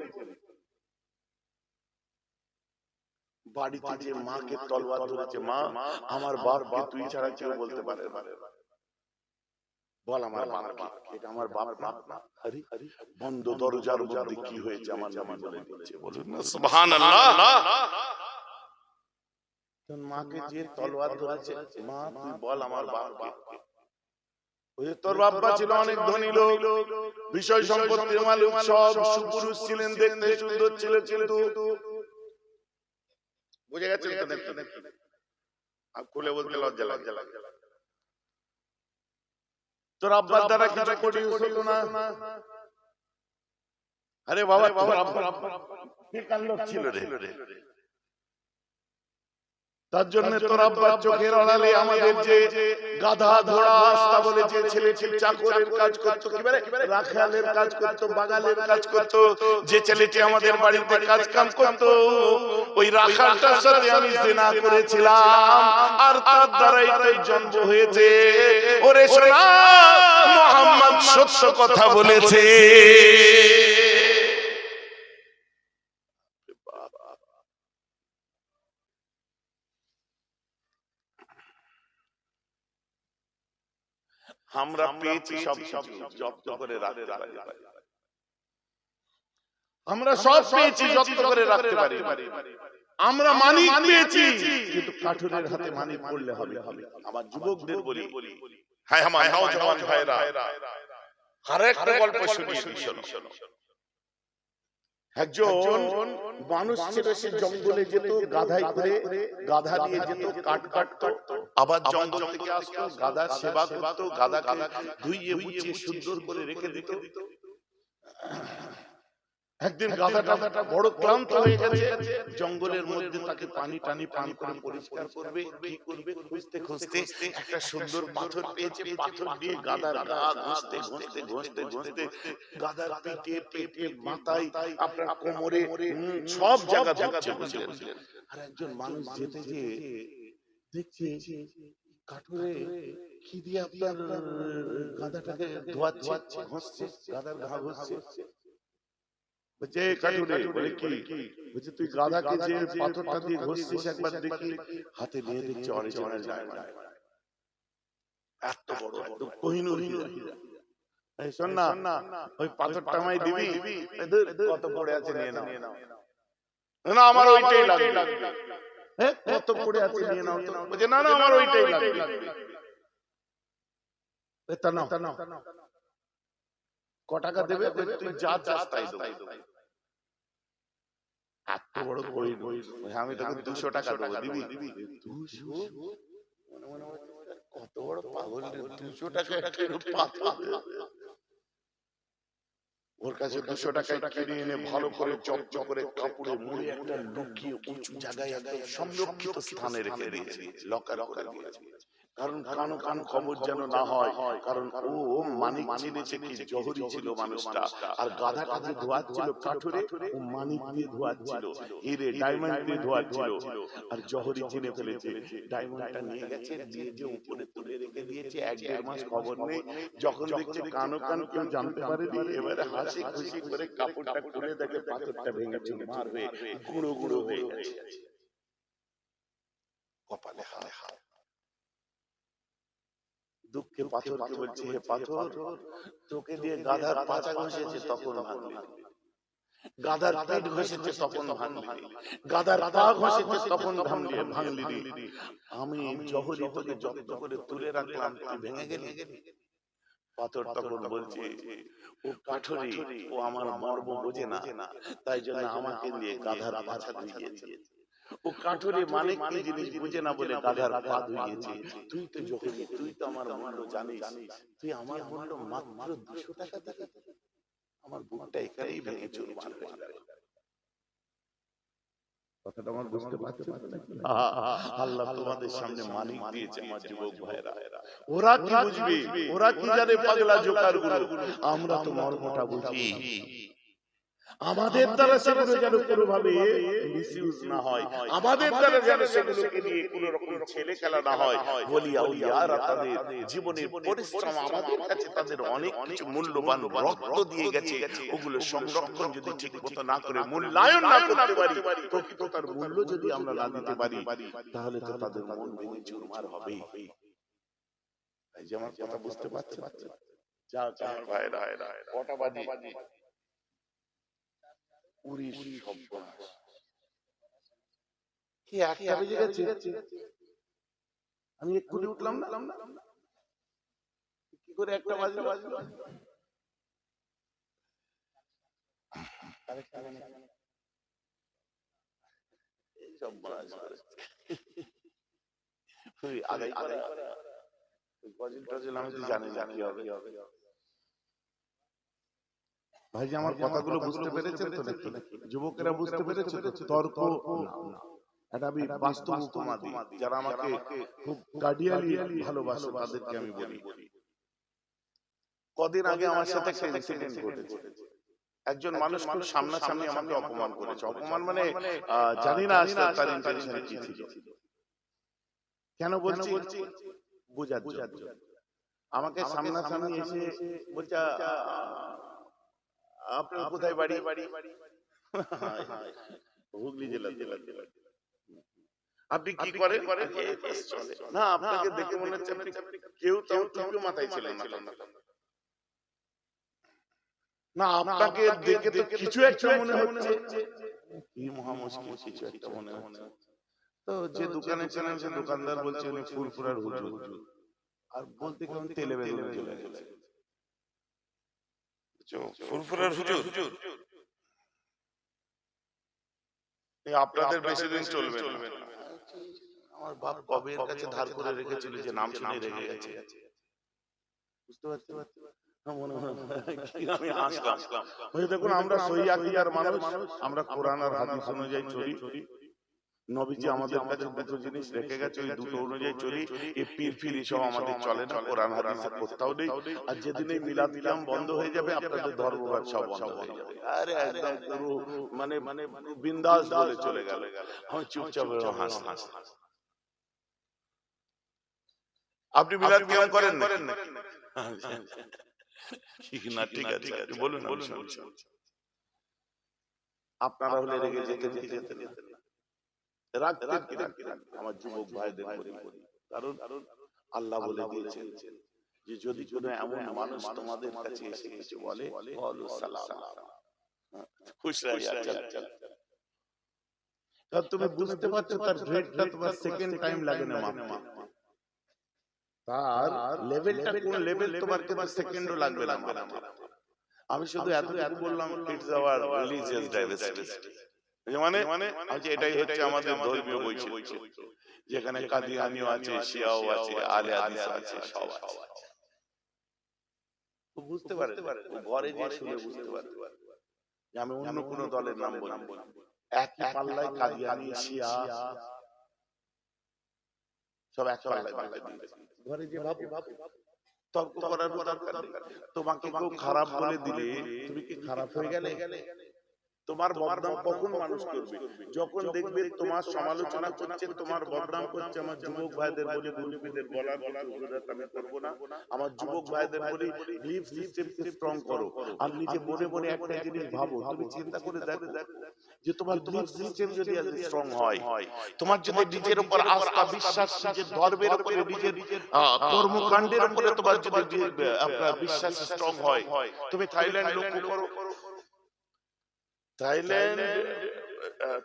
বাড়িতে যে মাকে তলোয়ার ধরেছে, মা আমার বাপকে তুই ছাড়া কেউ বলতে পারে না, বল আমার বাপ, এটা আমার বাপ না। আরে বন্ধ দরজার মধ্যে কি হয়েছে আমার নবী বলে দিচ্ছে। বলুন না সুবহানাল্লাহ। তোর মাকে যে তলোয়ার ধরেছে, মা তুই বল আমার বাপকে। তোর বাবা ছিল অনেক ধনী লোক, বিষয় সম্পত্তির মালিক, সব সুপুরুষ ছিলেন, দেখতে সুন্দর ছিলেন, কিন্তু বুঝে গেছেন তো নাকি? আর খুলে বলতে লজ্জা লাগে। তোর আব্বার দ্বারা কিছু করি হতো না। আরে বাবা তোর আব্বা বেকার লোক ছিল রে, তার জন্য তোর আব্বার চোখের আড়ালে আমাদের যে গাধা ঘোড়া আস্তা বলে যে ছেলেটি চাকরের কাজ করতো, কি বলে রাখালের কাজ করতো, বাগালের কাজ করতো, যে ছেলেটি আমাদের বাড়িতে কাজ কাম করতো, ওই রাখালটার সাথে আমি জিনা করেছিলাম, আর তার দ্বারাই তোর জন্ম হয়েছে। ওরে শোনা, মুহাম্মদ সত্য কথা বলেছে। আমরা পেয়েছি সব জব্দ করে রাখতে পারি, আমরা সব পেয়েছি জব্দ করে রাখতে পারি। আমরা মানিক পেয়েছি, কিন্তু কাঠুরের হাতে মানিক পড়লে হবে। আমার যুবকদের বলি, হ্যাঁ আমার নওজওয়ান ভাইরা, আরেকটা গল্প শুনিয়ে। একজন মানুষ ছিল, সে জঙ্গলে যেত, গাধায় করে, গাধা দিয়ে যেত, কাট কাটতো, আবার জঙ্গল থেকে আসতো, গাধার সেবা করতো, গাধাকে ধুইয়ে মুছিয়ে সুন্দর করে রেখে দিত। একদিন গাধাটা বড় ক্লান্ত হয়ে গেছে, জঙ্গলের মধ্যে তাকে পানি টানি পান করে পরিষ্কার করবে, কি করবে, খুঁজতে খুঁজতে একটা সুন্দর পাথর পেয়েছে। পাথর দিয়ে গাধার গা ঘষতে ঘষতে ঘষতে ঘষতে গাধার পিঠে পেটে মাথায় আপনার কোমরে সব জায়গা ধুচ্ছে বুঝলেন। আর একজন মানুষ যেতে যে দেখছে কাঠুরে কি দিয়ে আপনার গাধাটাকে ধোয়াচ্ছে ঘষছে, গাধার গা ঘষছে। বলছে কাঠুরে, বলে কি? বলছে তুই গাধাকে যে পাথরটা দিয়ে ঘষছিস একবার দেখি। হাতে নিয়ে দেখছে অরিজিনাল ডায়মন্ড, এত বড় একদম কোহিনূর হীরা। এই শোন না, ওই পাথরটা আমায় দিবি? কত পড়ে আছে নিয়ে নাও। না আমার ওইটাই লাগবে। কত পড়ে আছে নিয়ে নাও তো। বলছে না না আমার ওইটাই লাগবে। তা নাও, ক টাকা দেবে? তুই যা চাস তাই দেবো। এত বড় কোহিনূর, আমি তোকে 200 টাকা দেবো, দিবি? 200? কত বড় পাগল, 200 টাকা ওর কাছে 200 টাকায় কিনে এনে ভালো করে চকচক করে কাপড়ে মুড়ে একটা লুকিয়ে উঁচু জায়গায় একদম সংরক্ষিত স্থানে রেখে দিয়েছে, লকার করে দিয়েছে। কারণ কানো কান খবর যেন না হয়, কারণ ও মানিক চিনেছে কি জহরি ছিল মানুষটা। আর গাধাটা যে ধোয়াচ্ছিল কাঠুরে, ও মানিক দিয়ে ধোয়াচ্ছিল, হিরে ডায়মন্ড দিয়ে ধোয়াচ্ছিল। আর জহরি চিনে ফেলেছে, ডায়মন্ডটা নিয়ে গেছে, দিয়ে যে উপরে তুলে রেখে দিয়েছে। 1-1.5 মাস খবর নেই। যখন দেখছে কানো কান কেউ জানতে পারেনি, এবারে হাসি খুশি করে কাপড়টা খুলে দেখে পাথরটা ভেঙে চুরমার হয়ে গুঁড়ো গুঁড়ো হয়ে গেছে। কপালে হাত, দুঃখে পাথরকে বলছে, হে পাথর, তোকে দিয়ে গাধার পাছা ঘষেছে তখন ভাঙলি, গাধার পেট ঘষেছে তখন ভাঙলি, গাধার পা ঘষেছে তখন ভাঙলি। আমি জহরি তোকে যত্ন করে তুলে রাখলাম, তুই ভেঙে গেলি। পাথর তখন বলছে, ও কাঠুরি, ও আমার মর্ম বোঝে না, তাই জন্য আমাকে দিয়ে গাধার পাছা ধুইয়েছে। ও কাঠুরে মানে কি জিনিস বুঝে না বলে গাধার পা ধুইয়েছে। তুই তো জহরি, তুই তো আমার মূল্য জানিস, তুই আমার মূল্য মাত্র 200 টাকা দিবি। আমার বুকটা এখানেই ভেঙে চুরমার হয়ে গেল। কথাটা আমার বুঝতে পারছেন? আল্লাহ তোমাদের সামনে মানিক দিয়েছে আমার যুবক ভাইরা। ওরা কি বুঝবে, ওরা কি জানে পাগলা জোকার গুলো। আমরা তো মর্মটা বুঝি। আমাদের দ্বারা সেগুলো যেন কোনোভাবে মিসইউজ না হয়, আমাদের দ্বারা যেন সেগুলোকে নিয়ে কোনো রকম ছেলে খেলা না হয়। বলি আউলিয়ারা তাদের জীবনের পরিশ্রম আমাদের কাছে তাদের অনেক কিছু মূল্যবান রক্ত দিয়ে গেছে, ওগুলো সংরক্ষণ যদি ঠিক মতো না করে মূল্যায়ন না করতে পারি, প্রকৃত তার মূল্য যদি আমরা না দিতে পারি, তাহলে তো তাদের মন ভেঙে চুরমার হবেই। এই যে আমার কথা বুঝতে পারছেন? যা আমার ভাইরা, কটা বাজে? কি একটা বেজে গেছে, আমি এক্ষুনি উঠলাম না, কি করে একটা বাজলো? ভাই যে আমার কথাগুলো বুঝতে পেরেছেন তো নাকি? যুবকেরা বুঝতে পেরেছে তো? তর্ক এটা আমি বাস্তব উপমা দিই, যারা আমাকে খুব গার্ডিয়ালি ভালোবাসে তাদেরকে আমি বলি। কদিন আগে আমার সাথে একটা ইনসিডেন্ট ঘটেছে। একজন মানুষ খুব সামনাসামনি আমাকে অপমান করেছে। অপমান মানে জানি না আসলে তার ইন্টেনশন কি ছিল। কেন বলছি? বুঝার জন্য। আমাকে সামনাসামনি এসে বলছে, আপনার কোথায় বাড়ি? হুগলি জেলা। আপনি কি করেন? না আপনাকে দেখে মনে হচ্ছে আপনি কেউ টুপি মাথায় ছিলেন না, আপনাকে দেখে তো কিছু একটা মনে হচ্ছে। কি মহা মুশকিল, কিছু একটা মনে হচ্ছে। তো যে দোকানে ছিলেন সে দোকানদার বলছে উনি ফুরফুরার হুজুর, আর বলতে কেমন তেলে বেগুনে চলে গেছে। ফুরফুরার হুজুর আপনাদের বেশি দিন চলবে না। আমার বাপ কবে এর কাছে ধার করে রেখেছিল যে নাম শুনে রেখে গেছে। বুঝতে পারছি। মনে হয় কি আমি আসলাম। দেখুন আমরা সহি আকীদার মানুষ, আমরা কোরআন আর হাদিস অনুযায়ী চলি। নবীজি আমাদের কাছে দুটো জিনিস রেখে গেছে, ওই দুটো অনুযায়ী চলি। এই পীর ফির এসব আমাদের চলে না, কোরআন হাদিসের কোথাও নেই। আর যেদিন এই মিলাদ কিয়াম বন্ধ হয়ে যাবে, আপনাদের ধর্ম ব্যবসা বন্ধ হয়ে যাবে। আরে একদম পুরো মানে বিন্দাস বলে চলে গেল। আমি চুপচাপ হাসলাম। আপনি মিলাদ কিয়াম করেন না? ঠিক না, ঠিক আছে আপনি বলুন, আমি শুনছি। আপনারা হলে রেগে যেতেন কি যেতেন না? রাখতেন কি রাখতেন? আমার যুবক ভাইদের বলি, কারণ আল্লাহ বলে দিয়েছেন যে যদি কোনো এমন মানুষ তোমাদের কাছে এসে কিছু বলে, বলো সালাম, খুশ হয়ে যাও। কারণ তুমি বুঝতে পারছো তার গ্রেডটা তোমার সেকেন্ড টাইম লাগে না মাপতে। তার লেভেলটা কোন লেভেল তোমার কিন্তু সেকেন্ডও লাগবে না মাপতে। আমি শুধু এতটুকু বললাম, ইটস আওয়ার রিলিজিয়াস ডাইভার্সিটি। মানে আজ এটাই হচ্ছে আমাদের ধর্মীয় বৈচিত্র্য, যেখানে কাদিয়ানীও আছে, শিয়াও আছে, আলে হাদিস আছে, সব আছে। বুঝতে পারে ঘরে যে শুনে বুঝতে পারে যে আমি অন্য কোন দলের নাম বলবো না। একই পাল্লায় কাদিয়ানী, শিয়া সব এক পাল্লায় ঘরে যে ভাবো তর্ক করার দরকার নেই। তোমাকে কেউ খারাপ বলে দিলে তুমি কি খারাপ হয়ে গেলে? তোমার বদনাম কখন মানুষ করবে? যখন দেখবে তোমার সমালোচনা করছে, তোমার বদনাম করছে। আমার যুবক ভাইদের বলি, মুরব্বিদের বলার আমি করবো না, আমার যুবক ভাইদের বলি বিলিফ সিস্টেমকে স্ট্রং করো। আর নিজে মনে মনে একটা জিনিস ভাবো, তুমি চিন্তা করে দেখো যে তোমার বিলিফ সিস্টেম যদি স্ট্রং হয়, তোমার যদি নিজের উপর আস্থা বিশ্বাস, নিজের ধর্মের উপরে, নিজের কর্মকাণ্ডের উপরে তোমার যদি আপনার বিশ্বাস স্ট্রং হয়, তুমি থাইল্যান্ড লক্ষ্য করো।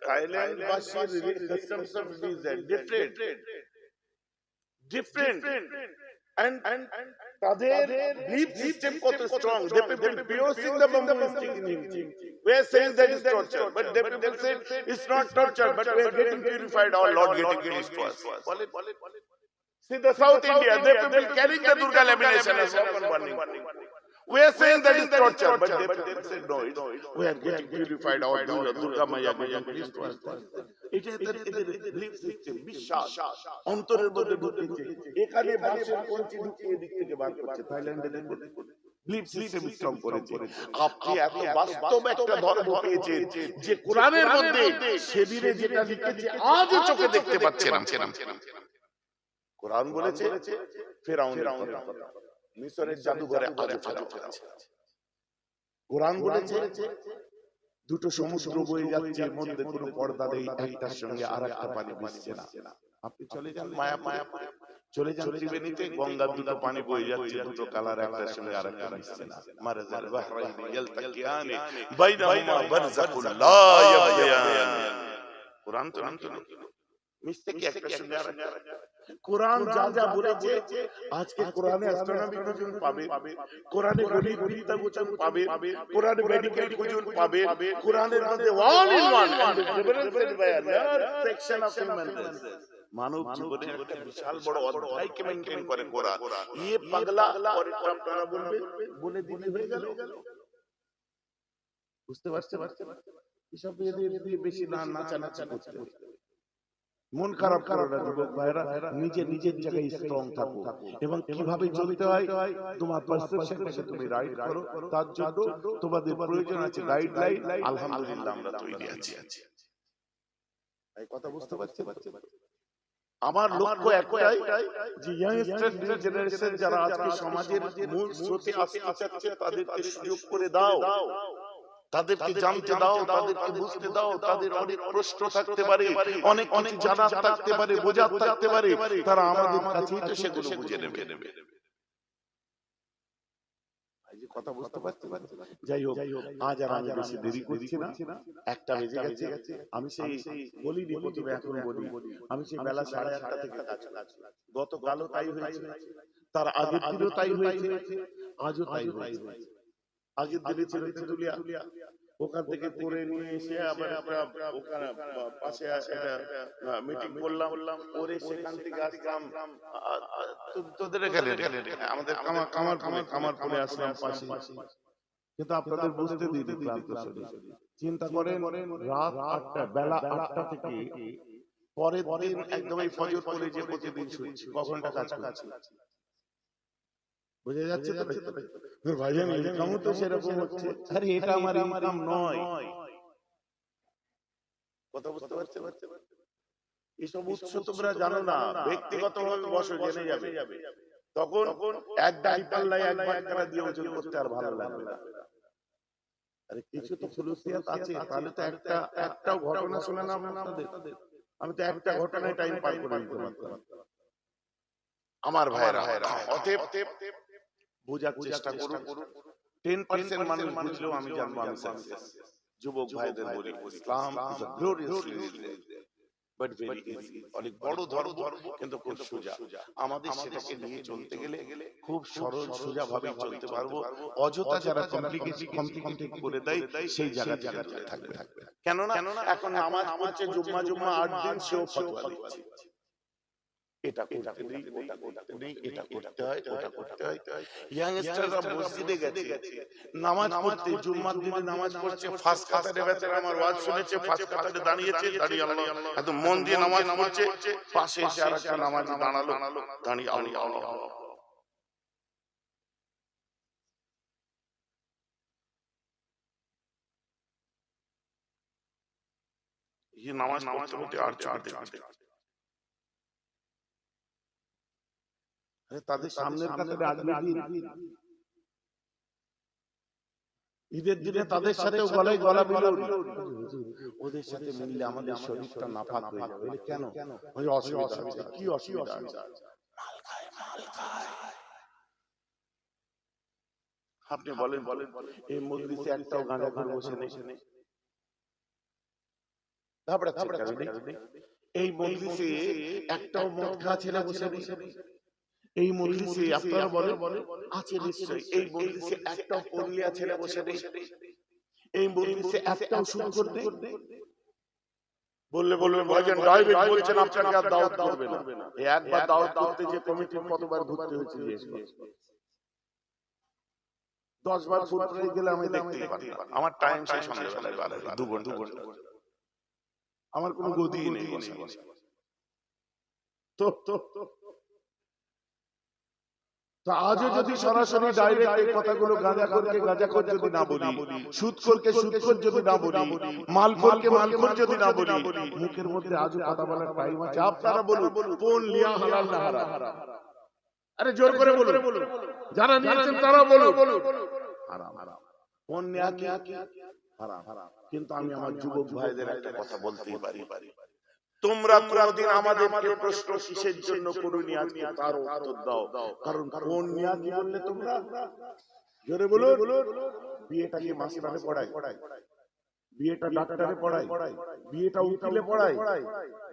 Thailand বাসীর customs of visa different and তাদের belief system কত strong. They people piercing the bamboo stick in him. We are saying that is torture, but they people say it's not torture, but we are getting purified. Our Lord getting close to us. See the South India, they people carrying the Durga lamination as open burning. We are saying that is torture, but they said no, we are getting purified. Our Durga Maya getting close to us. It is the belief system, বিশ্বাস অন্তরের মধ্যে ঢুকেছে। এখানে বাঁশের কঞ্চি ঢুকিয়ে দিক থেকে বার করছে। থাইল্যান্ডে দেখুন belief system স্ট্রং করেছে। আপনি এত বাস্তব একটা ধর্ম পেয়েছেন যে কোরআনের মধ্যে সেদিনে যেটা লিখেছে আজও চোখে দেখতে পাচ্ছেন। কোরআন বলেছে ফেরাউনের কথা, মিশরের জাদুঘরে আজও ফেরাউন আছে। কোরআন বলেছে দুটো সমুদ্র বয়ে যাচ্ছে, মধ্যে কোনো পর্দা নেই, একটার সঙ্গে আরেকটা পানি মিশছে না। আপনি চলে যান মায়া, চলে যান ত্রিবেণীতে, গঙ্গার দুটো পানি বয়ে যাচ্ছে, দুটো কালার একটার সঙ্গে আরেকটা মিশছে না। মারাজাল বাহরাইনি ইয়ালতাকিয়ানি বাইনাহুমা বারযাকুল লা ইয়াবগিয়ান। কোরআন তো মিশতে কি একটার সঙ্গে আরেকটা? কোরআন যা যা বলেছে, আজকে কোরআনে অ্যাস্ট্রোনমি খুঁজুন পাবে, কোরআনে গণিত বিদ্যা খুঁজুন পাবে, কোরআনে মেডিকেল খুঁজুন পাবে, কোরআনের মধ্যে all in one and referenced by a large section of human race. মানব জীবনের একটা বিশাল বড় অধ্যায়কে মেইনটেইন করে কোরআন। ये পাগলা और আপনারা বলবেন বলে দিতে হয়ে গেল। বুঝতে পারছেন? এসব দিয়ে বেশি নাচানাচি করতে হবে। মন খারাপ করো না যুবক ভাইরা, নিজের জায়গায় স্ট্রং থাকো এবং কিভাবে চলতে হয় তোমার পারসেপশনটাকে তুমি রাইট করো। তার জন্য তোমাদের প্রয়োজন আছে গাইডলাইন। আলহামদুলিল্লাহ আমরা তৈরি আছি। এই কথা বুঝতে পারছেন? আমার লক্ষ্য একটাই যে ইয়াংস্টার নিউ জেনারেশন যারা আজকে সমাজের মূল স্রোতে আসতে চাচ্ছে তাদেরকে সুযোগ করে দাও, তাদেরকে জানতে দাও, তাদেরকে বুঝতে দাও। তাদের অনেক প্রশ্ন থাকতে পারে, অনেক কিছু জানার থাকতে পারে, বোঝার থাকতে পারে, তারা আমাদের কাছেই তো সেগুলো বুঝে নেবে। কথা বুঝতে পারছি? যাই হোক, আজ আর আমি বেশি দেরি করছি না, একটা বেজে গেছে। আমি সেই বলিনি প্রথমে, এখন বলি, আমি সেই বেলা 8:30 থেকে কাজ করছি। গতকালও তাই হয়েছে, তার আগের দিনও তাই হয়েছে, আজও তাই হয়েছে। আগের দিনে ছিল তেতুলিয়া, ওখান থেকে করে নিয়ে এসে আবার একটা ওখানে পাশে একটা মিটিং করলাম, করে সেখান থেকে আসলাম তোদের এখানে আমাদের কামারপুরে আসলাম পাশে। কিন্তু আপনাদের বুঝতে দিন ক্লান্ত শরীর। চিন্তা করেন রাত 8টা, বেলা 8টা থেকে পরের দিন একদম এই ফজর পড়ে যে প্রতিদিন শুনছি ক ঘন্টা কাজ করছি। বুঝে যাচ্ছে তো ভাইজান, ইনকামও তো সেরকম হচ্ছে। আরে এটা আমার ইনকাম নয়, কথা বুঝতে পারছেন? এইসব উৎস তোমরা জানো না, ব্যক্তিগতভাবে বসো জেনে যাবে। তখন এক দাড়ি পাল্লায় এক বাটখারা দিয়ে ওজন করতে আর ভালো লাগবে না। আরে কিছু তো খুলুসিয়াত আছে, তাহলে তো একটাও ঘটনা শুনে না আপনাদের। আমি তো একটা ঘটনায় টাইম পার করে দিতে পারতাম। আমার ভাইরা, অতএব বোঝার চেষ্টা করুন। 10% মানুষ বুঝলেও আমি জানবো আমি সাকসেস। যুবক ভাইদের বলি, Islam is a glorious religion but very easy. অনেক বড় ধর্ম কিন্তু খুব সোজা। আমাদের সেটাকে নিয়ে চলতে গেলে খুব সরল সোজা ভাবে চলতে পারবো। অযথা যারা কমপ্লিকেটেড করে দেয় সেই জায়গা থেকে দূরে থাকবে। কেননা এখন নামাজ পড়ছে জুম্মা 8 দিন, সেও ফতোয়া দিচ্ছে এটা করতে নেই, ওটা করতে নেই, এটা করতে হয়, ওটা করতে হয়। ইয়াংস্টাররা মসজিদে গেছে নামাজ পড়তে, জুম্মার দিনে নামাজ পড়ছে, ফার্স্ট কাতারে বেচারা আমার ওয়াজ শুনেছে, ফার্স্ট কাতারে দাঁড়িয়েছে, দাঁড়িয়ে আল্লাহ এত মন দিয়ে নামাজ পড়ছে, পাশে এসে আরেকটা নামাজি দাঁড়ালো, দাঁড়িয়ে আল্লাহ ये নামাজ পড়তে পড়তে আর চলতে তাদের সামনের কাতারে আজকে ঈদের দিনে তাদের সাথে গলায় গলা মিলানো, ওদের সাথে মিললে আমাদের শরীরটা নাপাক হয়ে যাবে। কেন? ওই অসুবিধা আছে। কি অসুবিধা আছে? মাল খায়, মাল খায়। আপনি বলেন এই মজলিসে একটাও গাঁজাখোর বসে নেই। এই মজলিসে একটাও মদ খাওয়া ছেলে বসে নেই। এই মজলিসে আপনারা বলেন আছে নিশ্চয়ই। এই মজলিসে একটাও পল্লিয়া ছেলে বসে নেই। এই মজলিসে একটাও সুদখোর নেই। বললে ভাইজান ডাইরেক্ট বলছেন আপনাকে আর দাওয়াত করবে না। একবার দাওয়াত করতে যে কমিটির কতবার ঘুরতে হয়েছে জিজ্ঞেস করুন। 10 বার ফুটপাতে গেলে আমি দেখতেই পারতাম। আমার টাইম সেই সন্ধ্যাবেলায় বাড়ে 2 ঘন্টা। আমার কোনো গদি নেই বসে। তো আজও যদি সরাসরি ডাইরেক্ট এই কথাগুলো গাঁজাখোর যদি না বলি, সুদখোরকে সুদখোর যদি না বলি, মালখোরকে মালখোর যদি না বলি, মুখের মধ্যে আজও কথা বলার টাইম আছে। আপনারা বলুন কোন লিয়া হালাল না হারাম? আরে জোর করে বলুন, যারা নিয়েছেন তারা বলুন হারাম। কোন লিয়া কি হারাম? কিন্তু আমি আমার যুবক ভাইদের একটা কথা বলতেই পারি, তোমরা কোনদিন আমাদেরকে প্রশ্ন কিসের জন্য করুনি, আজকে তার উত্তর দাও। কারণ কোন নিয়া কি বললে তোমরা জোরে বলো। বিয়েটা কি মাস্টারে পড়ায়? বিয়েটা ডাক্তারে পড়ায়? বিয়েটা উকিলে পড়ায়?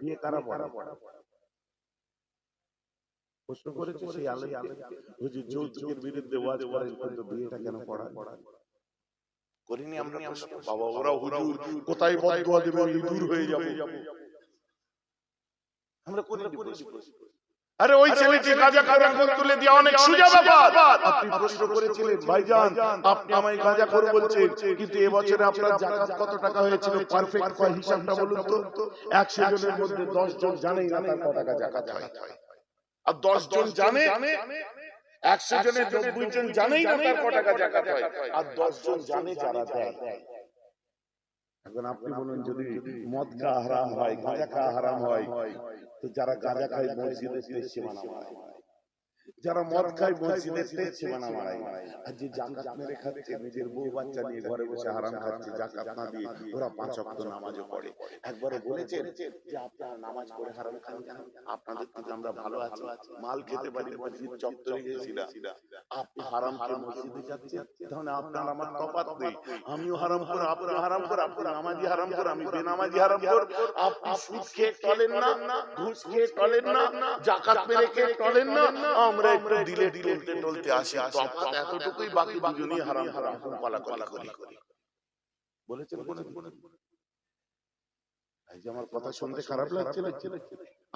বিয়ে কারা পড়ায়? প্রশ্ন করেছে সেই আলেম হুজুর যৌতুকের বিরুদ্ধে ওয়াজ করেন, কিন্তু বিয়েটা কেন পড়ায়? করিনি আমরা প্রশ্ন। বাবা ওরা হুজুর কোথায় বদদুয়া দেবে, দূর হয়ে যাবে, আমরা করি। আরে ওই ছেলেটি গাঁজাখোর আঙ্গুল তুলে দিয়ে অনেক সোজা ব্যাপার। আপনি প্রশ্ন করেছিলেন ভাইজান আপনি আমায় গাঁজাখোর বলছেন, কিন্তু এবছরে আপনার যাকাত কত টাকা হয়েছিল পারফেক্ট কয় হিসাবটা বলুন তো। 100 জনের মধ্যে 10 জন জানেই না তার কত টাকা যাকাত হয়, আর 10 জন জানে, 100 জনের 90 জন জানেই না তার কত টাকা যাকাত হয়, আর 10 জন জানে যারা দেয়। এখন আপনি বলুন যদি মদ খাওয়া হারাম হয়, গাঁজা খাওয়া হারাম হয়, তো যারা গাঁজা খায় মসজিদের তেজ সীমানা মারায়, যারা মদ খায় মসজিদের তেজ সীমানা মারায়, আর যে জাকাত মেরে খাচ্ছে নিজের বউ বাচ্চা নিয়ে ঘরে বসে হারাম খাচ্ছে জাকাত না দিয়ে, ওরা 5 ওয়াক্ত নামাজও পড়ে। একবারও বলেছেন যে আপনারা নামাজ পড়ে হারাম খান কেন? আপনাদের থেকে আমরা ভালো আছি, মাল খেতে পারি, মসজিদ চত্বরে গেছিলাম। আপনি হারাম খেয়ে মসজিদে যাচ্ছেন, তাহলে আপনার আমার তফাৎ নেই। আমিও হারাম কর, আপনি হারাম কর, আপনি নামাজি হারাম কর, আমি বেনামাজি হারাম কর। আপনি সুদ খেয়ে টলেন না, ঘুষ খেয়ে টলেন না, যাকাত মেরে খেয়ে টলেন না, আমরা একটু দিলে টলতে টলতে আসি। তফাৎ এতটুকুই, বাকি দুজনেই হারাম হারাম পালাপালি করি। বলেছেন এই যে আমার কথা শুনতে খারাপ লাগছে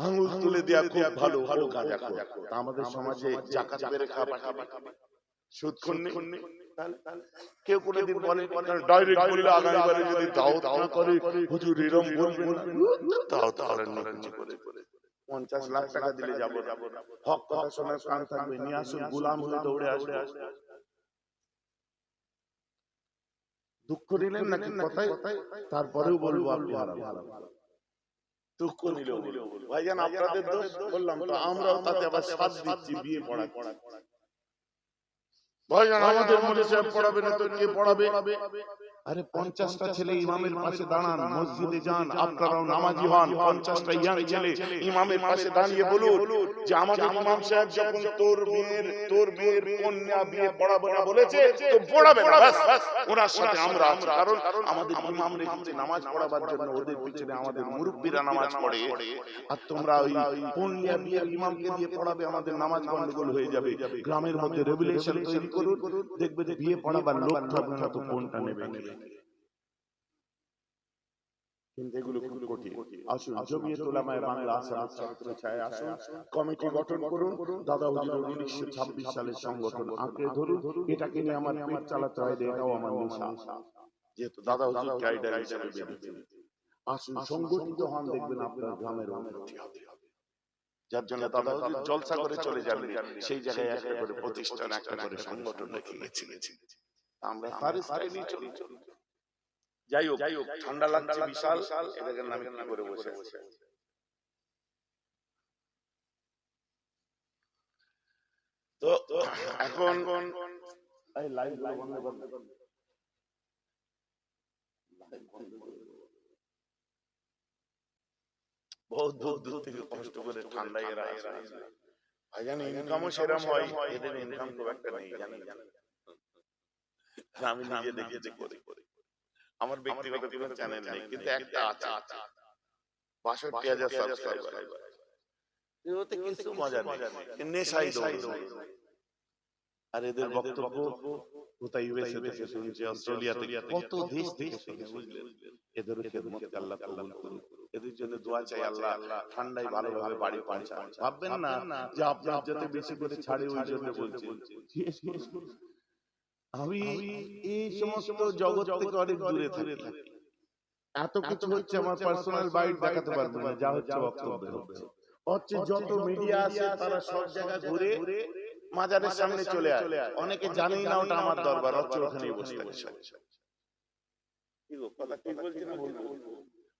আঙুল তুলে দেয়া খুব ভালো ভালো গাঁজা খোর আমাদের সমাজে জাকাত বেড়ে খাওয়া সুদ খুন্নি কেউ কোনোদিন বলে ডাইরেক্ট বললে আগামীবারে যদি দাওয়াত না করে হুজুর এরকম বলবেন তাও তাহলে নিকুচি করে 50 লাখ টাকা দিলে যাব হক কথা শোনার কান থাকবে নিয়ে আসুন গোলাম হয়ে দৌড়ে আসবে দুঃখ নিলেন নাকি কথায় তারপরেও বলবো আপনি দুঃখ নিলেও ভাইজান আপনাদের দোষ বললাম তো আমরাও তাতে আবার সাথ দিচ্ছি বিয়ে পড়া ভাইজান আমাদের মধ্যে সাহেব পড়াবে না তো কে পড়াবে আরে 50টা ছেলে ইমামের পাশে দাঁড়ান মসজিদে যান আপনারাও নামাজি হন 50টা ইয়াং ছেলে ইমামের পাশে দাঁড়িয়ে বলুন যে আমাদের ইমাম সাহেব যখন তোর মেয়ের কন্যা বিয়ে পড়াবে না বলেছে তো পড়াবে না বাস ওনার সাথে আমরা আছি কারণ আমাদের ইমাম রেখেছে নামাজ পড়াবার জন্য ওদের পিছনে আমাদের মুরব্বিরা নামাজ পড়ে আর তোমরা ওই কন্যা বিয়ের ইমামকে দিয়ে পড়াবে আমাদের নামাজ গন্ডগোল হয়ে যাবে গ্রামের মধ্যে রেগুলেশন তৈরি করুন দেখবে যে বিয়ে পড়াবার লোক থাকবে না তো কোনটা নেবে কিন্তু এগুলো খুব কঠিন আসুন জমিয়ত উলামায়ে বাংলা আসার ছাত্র ছায় আসুন কমিটি গঠন করুন দাদা হুজুর 1926 সালের সংগঠন আঁকড়ে ধরুন এটাকে নিয়ে আমার পেট চালাতে হয় এটাও আমার নেশা যেহেতু দাদা হুজুর গাইডার হিসেবে বেরিয়েছে আসুন সংগঠিত হন দেখবেন আপনার গ্রামের উন্নতি হবে যার জন্য দাদা হুজুর জলসা করে চলে যাবেন সেই জায়গায় একটা করে প্রতিষ্ঠান একটা করে সংগঠন রেখে গেছিলেন আমরা তার স্টাইলই চলি যাই হোক ঠান্ডা লাগছে বিশাল এটাকে নামে কি করে বসে তো এখন এই লাইভ বন্ধ করুন বহুত দূর থেকে কষ্ট করে ঠান্ডায় এরা আসে ভাইজান ইনকামও সেরকম হয় এদের ইনকাম খুব একটা নেই জানেন আমি নিজে দেখেছি করে আমার ব্যক্তিগত কোনো চ্যানেল নেই কিন্তু একটা আছে ৬২,০০০ সাবস্ক্রাইবার এতে কিছু মজা নেই নেশাই দৌড় আর এদের বক্তব্য কোথায় ইউএসএ থেকে শুনছি অস্ট্রেলিয়া থেকে কত দেশ থেকে শুনে বুঝলেন এদের খেদমত আল্লাহ কবুল করুন এদের জন্য দোয়া চাই আল্লাহ ঠান্ডায় ভালোভাবে বাড়ি পৌঁছান ভাববেন না যে আপনার যাতে বেশি করে ছাড়ে ওই জন্য বলছি আমি এই সমস্ত জগৎ থেকে অনেক দূরে থাকি এত কিছু হচ্ছে আমার পার্সোনাল বাইট দেখাতে পারবো না যা হচ্ছে বক্তব্য হচ্ছে যত মিডিয়া আছে তারা সব জায়গা ঘুরে মাজারের সামনে চলে আসে অনেকে জানেই না ওটা আমার দরবার হচ্ছে ওখানেই বসে থাকে কি গো কথা ঠিক বলছি না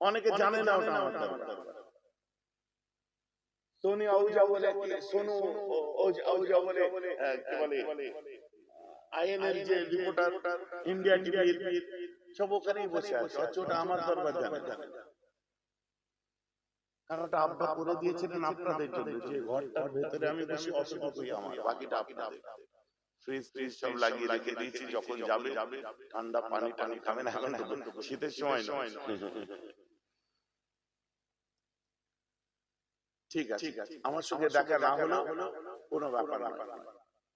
অনেকে জানে না ওটা আমার দরবার সোনি আউজা বলে সোনু আউজা বলে কি বলে আইএনএর যে রিপোর্টার ইন্ডিয়া টিভি সব ওখানেই বসে আছে ওটা আমার দরবার জানে কারণ ওটা আব্বা করে দিয়েছিলেন আপনাদের জন্য যে ঘরটার ভেতরে আমি বসে অসুবিধা হই আমার বাকিটা আপনাদের ফ্রিজ সব লাগিয়ে রেখে দিয়েছি যখন যাবে ঠান্ডা পানি টানি খাবে না এখন শীতের সময় নয় ঠিক আছে আমার সঙ্গে দেখা না হলো কোনো ব্যাপার না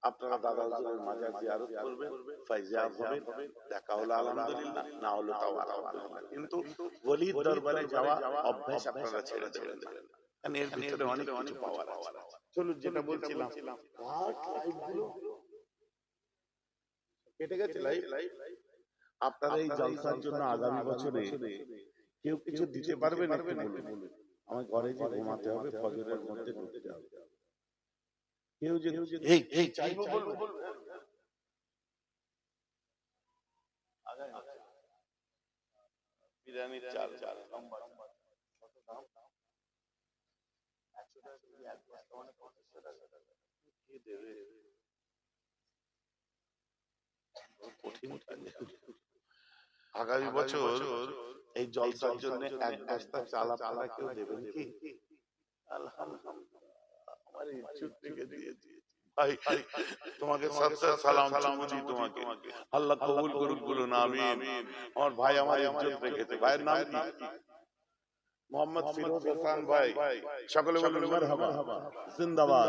আপনারা দাদা হুজুরের মাজার জিয়ারত করবেন ফায়জিয়াত হবে দেখা হলো আলহামদুলিল্লাহ না হলো তাও আলহামদুলিল্লাহ কিন্তু ওলির দরবারে যাওয়া অভ্যাস আপনারা ছেড়ে দেবেন কারণ এর ভিতরে অনেক কিছু পাওয়ার আছে চলুন যেটা বলছিলাম কেটে গেছে লাইভ আপনারা এই জলসার জন্য আগামী বছরে কেউ কিছু দিতে পারবে নাকি বলুন আমার ঘরে যে ঘুমাতে হবে ফজরের মধ্যে ঢুকতে হবে কেউ যদি এই চাইবো বলবো বিরিয়ানির চাল লম্বা কত দাম 100 টাকা দিয়ে এক বস্তা মানে 25 টাকা কি দেবে কঠিন আগামী বছর এই জলসার জন্য এক বস্তা চাল আপনারা কেউ দেবেন কি আলহামদুলিল্লাহ আমার ইজ্জত থেকে দিয়েছি ভাই তোমাকে সালাম চুমুজি তোমাকে আল্লাহ কবুল করুক বলুন আমিন আমার ভাই আমার ইজ্জত রেখেছে ভাইয়ের নাম কি মোহাম্মদ ফিরোজ হাসান ভাই, সকলে বলুন মারহাবা, জিন্দাবাদ,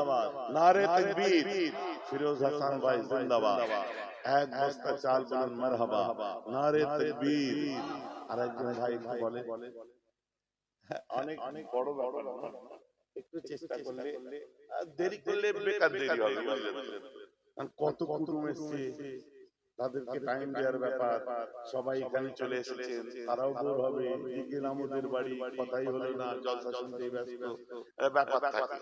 নারে তাকবীর, ফিরোজ হাসান ভাই জিন্দাবাদ। এক বস্তা চাল বলুন মারহাবা, নারে তাকবীর। আরেকজন ভাই একটু বলে, অনেক অনেক বড় ব্যাপার, একটু চেষ্টা করলে, দেরি করলে বেকার দেরি হবে, বুঝলেন? কত কুটুম এসছে, তাদেরকে টাইম দেওয়ার ব্যাপার, সবাই এখানে চলে এসেছেন, তারাও বোর হবে, দিকে আমাদের বাড়ি, কথাই হলো না, জলসা শুনতেই ব্যস্ত, ব্যাপার থাকে।